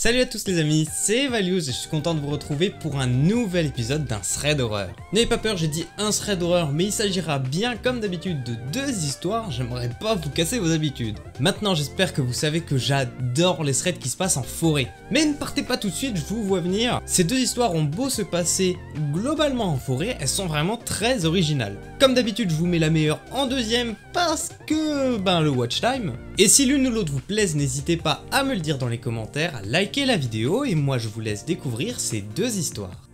Salut à tous les amis, c'est Valius et je suis content de vous retrouver pour un nouvel épisode d'un thread d'horreur. N'ayez pas peur, j'ai dit un thread d'horreur, mais il s'agira bien comme d'habitude de deux histoires, j'aimerais pas vous casser vos habitudes. Maintenant j'espère que vous savez que j'adore les threads qui se passent en forêt. Mais ne partez pas tout de suite, je vous vois venir. Ces deux histoires ont beau se passer globalement en forêt, elles sont vraiment très originales. Comme d'habitude je vous mets la meilleure en deuxième parce que le watch time. Et si l'une ou l'autre vous plaise, n'hésitez pas à me le dire dans les commentaires, à liker la vidéo et moi je vous laisse découvrir ces deux histoires.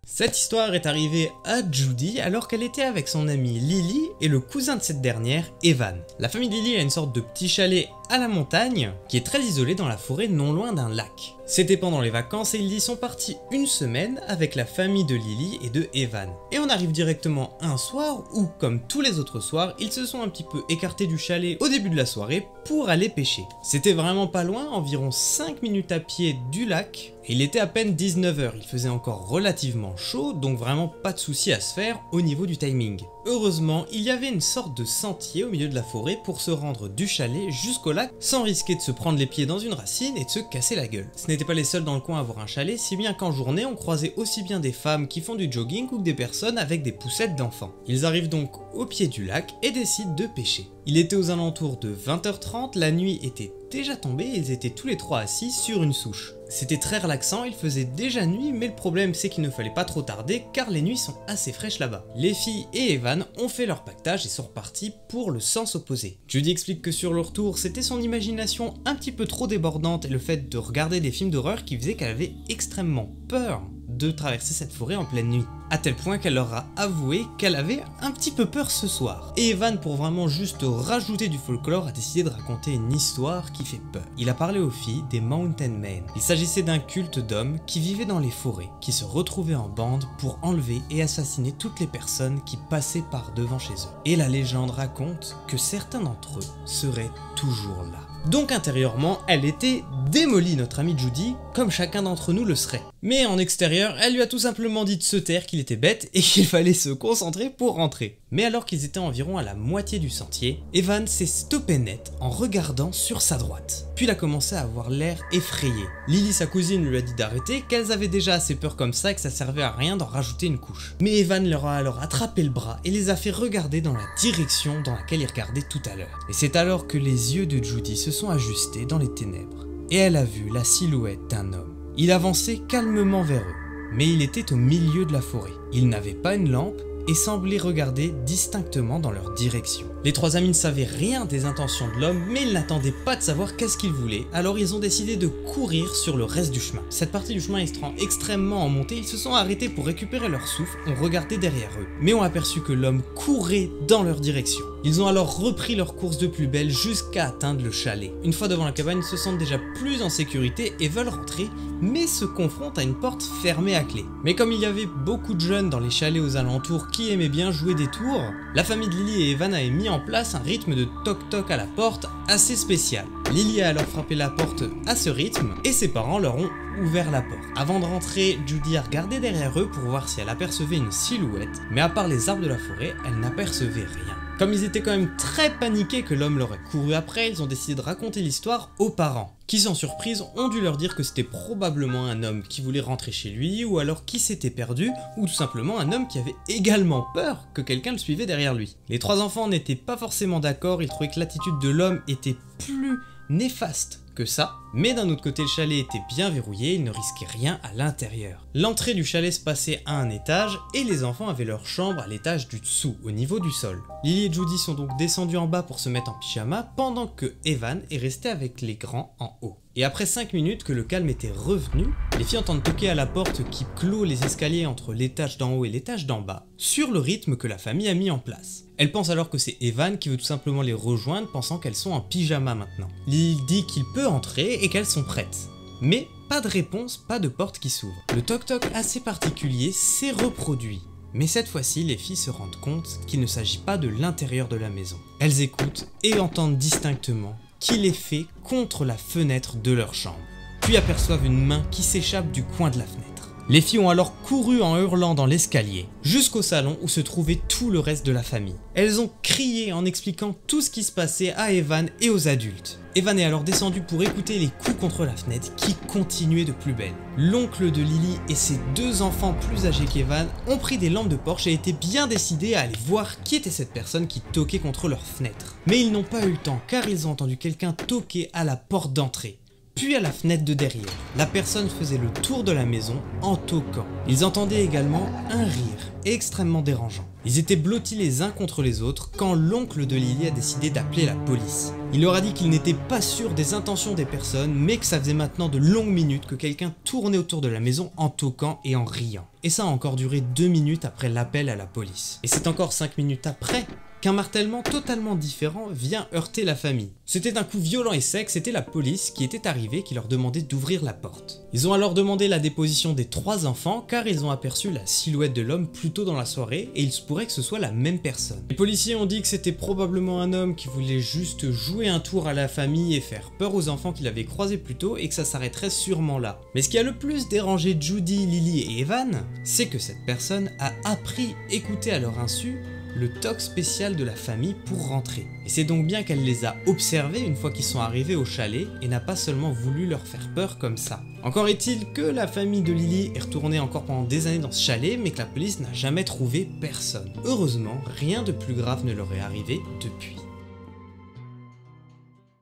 Cette histoire est arrivée à Judy alors qu'elle était avec son amie Lily et le cousin de cette dernière, Evan. La famille de Lily a une sorte de petit chalet à la montagne qui est très isolé dans la forêt non loin d'un lac. C'était pendant les vacances et ils y sont partis une semaine avec la famille de Lily et de Evan. Et on arrive directement un soir où, comme tous les autres soirs, ils se sont un petit peu écartés du chalet au début de la soirée pour aller pêcher. C'était vraiment pas loin, environ 5 minutes à pied du lac, et il était à peine 19 h, il faisait encore relativement chaud, donc vraiment pas de souci à se faire au niveau du timing. Heureusement, il y avait une sorte de sentier au milieu de la forêt pour se rendre du chalet jusqu'au lac sans risquer de se prendre les pieds dans une racine et de se casser la gueule. Ce n'était pas les seuls dans le coin à avoir un chalet, si bien qu'en journée on croisait aussi bien des femmes qui font du jogging ou que des personnes avec des poussettes d'enfants. Ils arrivent donc au pied du lac et décident de pêcher. Il était aux alentours de 20 h 30, la nuit était déjà tombée et ils étaient tous les trois assis sur une souche. C'était très relaxant, il faisait déjà nuit, mais le problème c'est qu'il ne fallait pas trop tarder car les nuits sont assez fraîches là-bas. Les filles et Evan ont fait leur pactage et sont repartis pour le sens opposé. Judy explique que sur le retour, c'était son imagination un petit peu trop débordante et le fait de regarder des films d'horreur qui faisait qu'elle avait extrêmement peur de traverser cette forêt en pleine nuit. À tel point qu'elle leur a avoué qu'elle avait un petit peu peur ce soir. Et Evan, pour vraiment juste rajouter du folklore, a décidé de raconter une histoire qui fait peur. Il a parlé aux filles des Mountain Men. Il s'agissait d'un culte d'hommes qui vivaient dans les forêts, qui se retrouvaient en bande pour enlever et assassiner toutes les personnes qui passaient par devant chez eux. Et la légende raconte que certains d'entre eux seraient toujours là. Donc intérieurement, elle était démolie, notre amie Judy, comme chacun d'entre nous le serait. Mais en extérieur, elle lui a tout simplement dit de se taire, qu'il était bête et qu'il fallait se concentrer pour rentrer. Mais alors qu'ils étaient environ à la moitié du sentier, Evan s'est stoppé net en regardant sur sa droite. Puis il a commencé à avoir l'air effrayé. Lily, sa cousine, lui a dit d'arrêter, qu'elles avaient déjà assez peur comme ça et que ça servait à rien d'en rajouter une couche. Mais Evan leur a alors attrapé le bras et les a fait regarder dans la direction dans laquelle ils regardaient tout à l'heure. Et c'est alors que les yeux de Judy se sont ajustés dans les ténèbres et elle a vu la silhouette d'un homme. Il avançait calmement vers eux, mais il était au milieu de la forêt. Il n'avait pas une lampe et semblait regarder distinctement dans leur direction. Les trois amis ne savaient rien des intentions de l'homme, mais ils n'attendaient pas de savoir qu'est-ce qu'il voulait, alors ils ont décidé de courir sur le reste du chemin. Cette partie du chemin étant extrêmement en montée, ils se sont arrêtés pour récupérer leur souffle, ont regardé derrière eux, mais ont aperçu que l'homme courait dans leur direction. Ils ont alors repris leur course de plus belle jusqu'à atteindre le chalet. Une fois devant la cabane, ils se sentent déjà plus en sécurité et veulent rentrer, mais se confrontent à une porte fermée à clé. Mais comme il y avait beaucoup de jeunes dans les chalets aux alentours qui aimaient bien jouer des tours, la famille de Lily et Evan avait mis en place un rythme de toc-toc à la porte assez spécial. Lily a alors frappé la porte à ce rythme et ses parents leur ont ouvert la porte. Avant de rentrer, Judy a regardé derrière eux pour voir si elle apercevait une silhouette, mais à part les arbres de la forêt, elle n'apercevait rien. Comme ils étaient quand même très paniqués que l'homme leur ait couru après, ils ont décidé de raconter l'histoire aux parents, qui sans surprise ont dû leur dire que c'était probablement un homme qui voulait rentrer chez lui, ou alors qui s'était perdu, ou tout simplement un homme qui avait également peur que quelqu'un le suivait derrière lui. Les trois enfants n'étaient pas forcément d'accord, ils trouvaient que l'attitude de l'homme était plus néfaste que ça, mais d'un autre côté le chalet était bien verrouillé, il ne risquait rien à l'intérieur. L'entrée du chalet se passait à un étage et les enfants avaient leur chambre à l'étage du dessous, au niveau du sol. Lily et Judy sont donc descendus en bas pour se mettre en pyjama pendant que Evan est resté avec les grands en haut. Et après 5 minutes que le calme était revenu, les filles entendent toquer à la porte qui clôt les escaliers entre l'étage d'en haut et l'étage d'en bas, sur le rythme que la famille a mis en place. Elles pensent alors que c'est Evan qui veut tout simplement les rejoindre, pensant qu'elles sont en pyjama maintenant. Lily dit qu'il peut entrer et qu'elles sont prêtes. Mais pas de réponse, pas de porte qui s'ouvre. Le toc-toc assez particulier s'est reproduit. Mais cette fois-ci, les filles se rendent compte qu'il ne s'agit pas de l'intérieur de la maison. Elles écoutent et entendent distinctement qu'il est fait contre la fenêtre de leur chambre. Puis aperçoivent une main qui s'échappe du coin de la fenêtre. Les filles ont alors couru en hurlant dans l'escalier, jusqu'au salon où se trouvait tout le reste de la famille. Elles ont crié en expliquant tout ce qui se passait à Evan et aux adultes. Evan est alors descendu pour écouter les coups contre la fenêtre qui continuaient de plus belle. L'oncle de Lily et ses 2 enfants plus âgés qu'Evan ont pris des lampes de poche et étaient bien décidés à aller voir qui était cette personne qui toquait contre leur fenêtre. Mais ils n'ont pas eu le temps car ils ont entendu quelqu'un toquer à la porte d'entrée, puis à la fenêtre de derrière. La personne faisait le tour de la maison en toquant. Ils entendaient également un rire extrêmement dérangeant. Ils étaient blottis les uns contre les autres quand l'oncle de Lily a décidé d'appeler la police. Il leur a dit qu'il n'était pas sûr des intentions des personnes, mais que ça faisait maintenant de longues minutes que quelqu'un tournait autour de la maison en toquant et en riant. Et ça a encore duré 2 minutes après l'appel à la police. Et c'est encore 5 minutes après qu'un martèlement totalement différent vient heurter la famille. C'était un coup violent et sec, c'était la police qui était arrivée qui leur demandait d'ouvrir la porte. Ils ont alors demandé la déposition des 3 enfants car ils ont aperçu la silhouette de l'homme plus tôt dans la soirée et il se pourrait que ce soit la même personne. Les policiers ont dit que c'était probablement un homme qui voulait juste jouer un tour à la famille et faire peur aux enfants qu'il avait croisés plus tôt et que ça s'arrêterait sûrement là. Mais ce qui a le plus dérangé Judy, Lily et Evan, c'est que cette personne a appris, écouté à leur insu, le toc spécial de la famille pour rentrer. Et c'est donc bien qu'elle les a observés une fois qu'ils sont arrivés au chalet et n'a pas seulement voulu leur faire peur comme ça. Encore est-il que la famille de Lily est retournée encore pendant des années dans ce chalet mais que la police n'a jamais trouvé personne. Heureusement, rien de plus grave ne leur est arrivé depuis.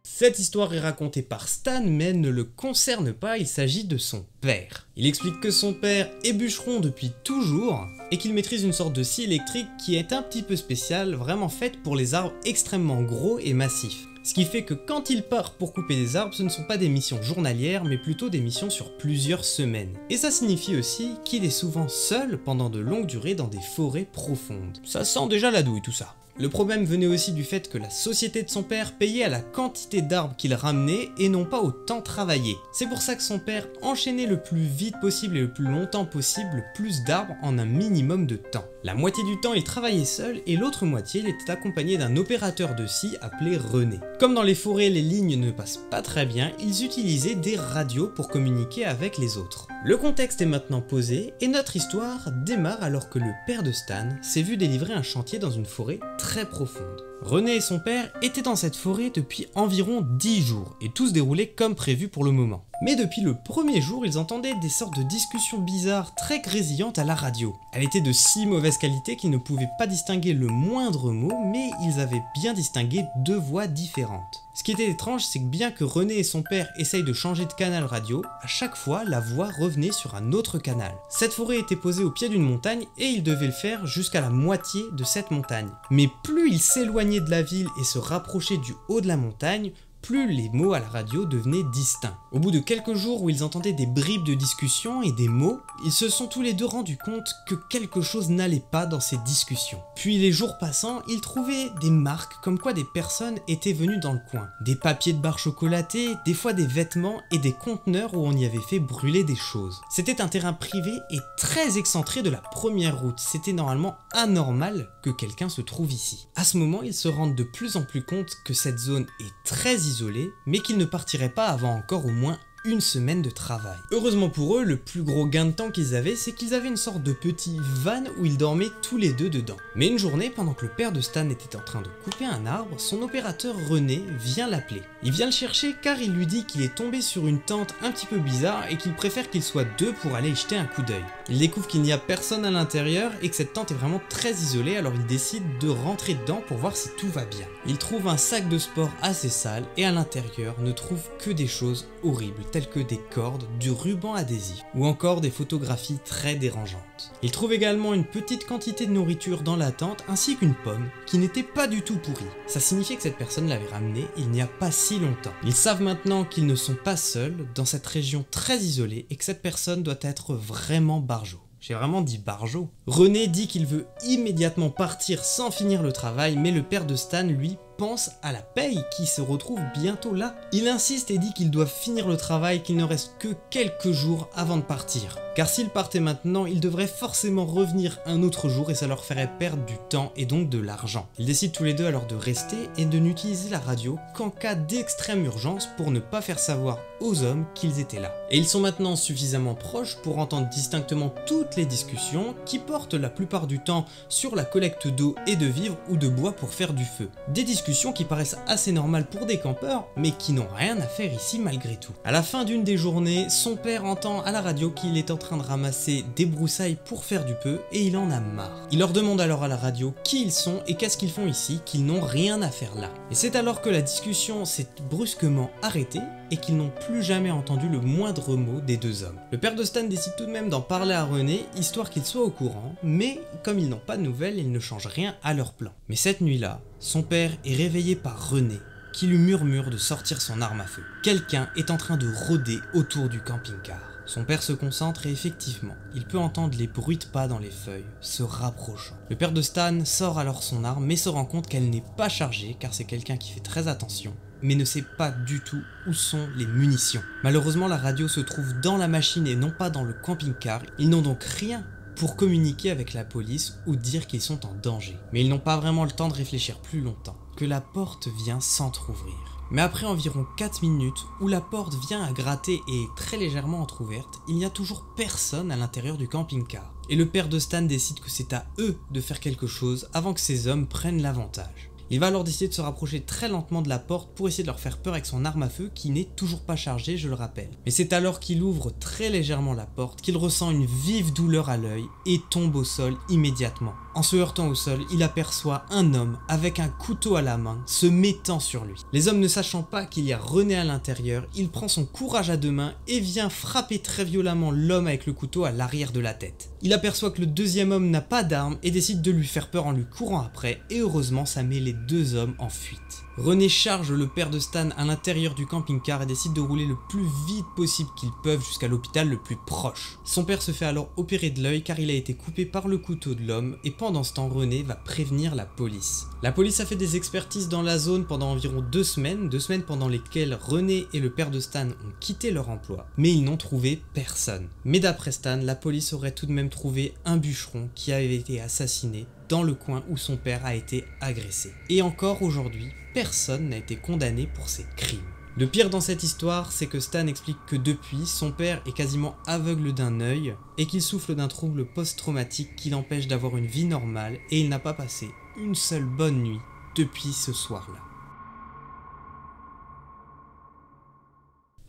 Cette histoire est racontée par Stan mais ne le concerne pas, il s'agit de son père. Il explique que son père est bûcheron depuis toujours et qu'il maîtrise une sorte de scie électrique qui est un petit peu spéciale, vraiment faite pour les arbres extrêmement gros et massifs. Ce qui fait que quand il part pour couper des arbres, ce ne sont pas des missions journalières mais plutôt des missions sur plusieurs semaines. Et ça signifie aussi qu'il est souvent seul pendant de longues durées dans des forêts profondes. Ça sent déjà la douille tout ça. Le problème venait aussi du fait que la société de son père payait à la quantité d'arbres qu'il ramenait et non pas au temps travaillé. C'est pour ça que son père enchaînait le plus vite possible et le plus longtemps possible plus d'arbres en un minimum de temps. La moitié du temps il travaillait seul et l'autre moitié il était accompagné d'un opérateur de scie appelé René. Comme dans les forêts les lignes ne passent pas très bien, ils utilisaient des radios pour communiquer avec les autres. Le contexte est maintenant posé et notre histoire démarre alors que le père de Stan s'est vu délivrer un chantier dans une forêt très profonde. René et son père étaient dans cette forêt depuis environ 10 jours et tout se déroulait comme prévu pour le moment. Mais depuis le premier jour, ils entendaient des sortes de discussions bizarres très grésillantes à la radio. Elle était de si mauvaise qualité qu'ils ne pouvaient pas distinguer le moindre mot, mais ils avaient bien distingué 2 voix différentes. Ce qui était étrange, c'est que bien que René et son père essayent de changer de canal radio, à chaque fois la voix revenait sur un autre canal. Cette forêt était posée au pied d'une montagne et ils devaient le faire jusqu'à la moitié de cette montagne. Mais plus ils s'éloignaient de la ville et se rapprochaient du haut de la montagne, plus les mots à la radio devenaient distincts. Au bout de quelques jours où ils entendaient des bribes de discussion et des mots, ils se sont tous les deux rendus compte que quelque chose n'allait pas dans ces discussions. Puis les jours passant, ils trouvaient des marques comme quoi des personnes étaient venues dans le coin. Des papiers de barre chocolatés, des fois des vêtements et des conteneurs où on y avait fait brûler des choses. C'était un terrain privé et très excentré de la première route. C'était normalement anormal que quelqu'un se trouve ici. À ce moment, ils se rendent de plus en plus compte que cette zone est très isolés, mais qu'ils ne partiraient pas avant encore au moins une semaine de travail. Heureusement pour eux, le plus gros gain de temps qu'ils avaient, c'est qu'ils avaient une sorte de petit van où ils dormaient tous les deux dedans. Mais une journée, pendant que le père de Stan était en train de couper un arbre, son opérateur René vient l'appeler. Il vient le chercher car il lui dit qu'il est tombé sur une tente un petit peu bizarre et qu'il préfère qu'ils soient 2 pour aller y jeter un coup d'œil. Il découvre qu'il n'y a personne à l'intérieur et que cette tente est vraiment très isolée, alors il décide de rentrer dedans pour voir si tout va bien. Il trouve un sac de sport assez sale et à l'intérieur ne trouve que des choses horribles telles que des cordes, du ruban adhésif ou encore des photographies très dérangeantes. Il trouve également une petite quantité de nourriture dans la tente ainsi qu'une pomme qui n'était pas du tout pourrie. Ça signifiait que cette personne l'avait ramenée il n'y a pas si longtemps. Ils savent maintenant qu'ils ne sont pas seuls dans cette région très isolée et que cette personne doit être vraiment barjo. J'ai vraiment dit barjo. René dit qu'il veut immédiatement partir sans finir le travail, mais le père de Stan, lui, pense à la paye qui se retrouve bientôt là. Il insiste et dit qu'ils doivent finir le travail, qu'il ne reste que quelques jours avant de partir. Car s'ils partaient maintenant, ils devraient forcément revenir un autre jour et ça leur ferait perdre du temps et donc de l'argent. Ils décident tous les deux alors de rester et de n'utiliser la radio qu'en cas d'extrême urgence pour ne pas faire savoir aux hommes qu'ils étaient là. Et ils sont maintenant suffisamment proches pour entendre distinctement toutes les discussions qui portent la plupart du temps sur la collecte d'eau et de vivres ou de bois pour faire du feu. Des discussions qui paraissent assez normales pour des campeurs mais qui n'ont rien à faire ici malgré tout. À la fin d'une des journées, son père entend à la radio qu'il est en train de ramasser des broussailles pour faire du feu et il en a marre. Il leur demande alors à la radio qui ils sont et qu'est-ce qu'ils font ici, qu'ils n'ont rien à faire là. Et c'est alors que la discussion s'est brusquement arrêtée et qu'ils n'ont plus jamais entendu le moindre mot des deux hommes. Le père de Stan décide tout de même d'en parler à René, histoire qu'il soit au courant, mais comme ils n'ont pas de nouvelles, ils ne changent rien à leur plan. Mais cette nuit-là, son père est réveillé par René, qui lui murmure de sortir son arme à feu. Quelqu'un est en train de rôder autour du camping-car. Son père se concentre et effectivement, il peut entendre les bruits de pas dans les feuilles, se rapprochant. Le père de Stan sort alors son arme mais se rend compte qu'elle n'est pas chargée car c'est quelqu'un qui fait très attention, mais ne sait pas du tout où sont les munitions. Malheureusement, la radio se trouve dans la machine et non pas dans le camping-car. Ils n'ont donc rien pour communiquer avec la police ou dire qu'ils sont en danger. Mais ils n'ont pas vraiment le temps de réfléchir plus longtemps, que la porte vient s'entrouvrir. Mais après environ 4 minutes, où la porte vient à gratter et est très légèrement entrouverte, il n'y a toujours personne à l'intérieur du camping-car. Et le père de Stan décide que c'est à eux de faire quelque chose avant que ces hommes prennent l'avantage. Il va alors décider de se rapprocher très lentement de la porte pour essayer de leur faire peur avec son arme à feu qui n'est toujours pas chargée, je le rappelle. Mais c'est alors qu'il ouvre très légèrement la porte qu'il ressent une vive douleur à l'œil et tombe au sol immédiatement. En se heurtant au sol, il aperçoit un homme avec un couteau à la main se mettant sur lui. Les hommes ne sachant pas qu'il y a René à l'intérieur, il prend son courage à deux mains et vient frapper très violemment l'homme avec le couteau à l'arrière de la tête. Il aperçoit que le deuxième homme n'a pas d'arme et décide de lui faire peur en lui courant après et heureusement ça met les deux hommes en fuite. René charge le père de Stan à l'intérieur du camping-car et décide de rouler le plus vite possible qu'ils peuvent jusqu'à l'hôpital le plus proche. Son père se fait alors opérer de l'œil car il a été coupé par le couteau de l'homme et pendant ce temps René va prévenir la police. La police a fait des expertises dans la zone pendant environ 2 semaines pendant lesquelles René et le père de Stan ont quitté leur emploi, mais ils n'ont trouvé personne. Mais d'après Stan, la police aurait tout de même trouvé un bûcheron qui avait été assassiné dans le coin où son père a été agressé. Et encore aujourd'hui, personne n'a été condamné pour ces crimes. Le pire dans cette histoire, c'est que Stan explique que depuis, son père est quasiment aveugle d'un œil et qu'il souffre d'un trouble post-traumatique qui l'empêche d'avoir une vie normale et il n'a pas passé une seule bonne nuit depuis ce soir-là.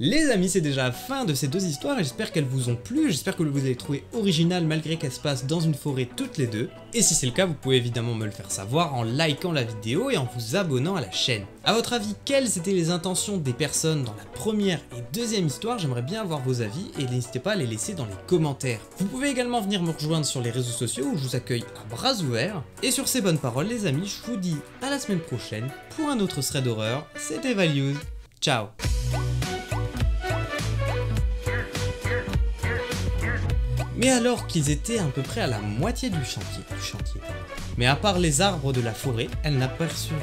Les amis, c'est déjà la fin de ces deux histoires et j'espère qu'elles vous ont plu, j'espère que vous les avez trouvées originales malgré qu'elles se passent dans une forêt toutes les deux. Et si c'est le cas, vous pouvez évidemment me le faire savoir en likant la vidéo et en vous abonnant à la chaîne. A votre avis, quelles étaient les intentions des personnes dans la première et deuxième histoire? J'aimerais bien avoir vos avis et n'hésitez pas à les laisser dans les commentaires. Vous pouvez également venir me rejoindre sur les réseaux sociaux où je vous accueille à bras ouverts. Et sur ces bonnes paroles les amis, je vous dis à la semaine prochaine pour un autre thread d'horreur. C'était Values, ciao. Mais alors qu'ils étaient à peu près à la moitié du chantier. Mais à part les arbres de la forêt, elle n'apercevait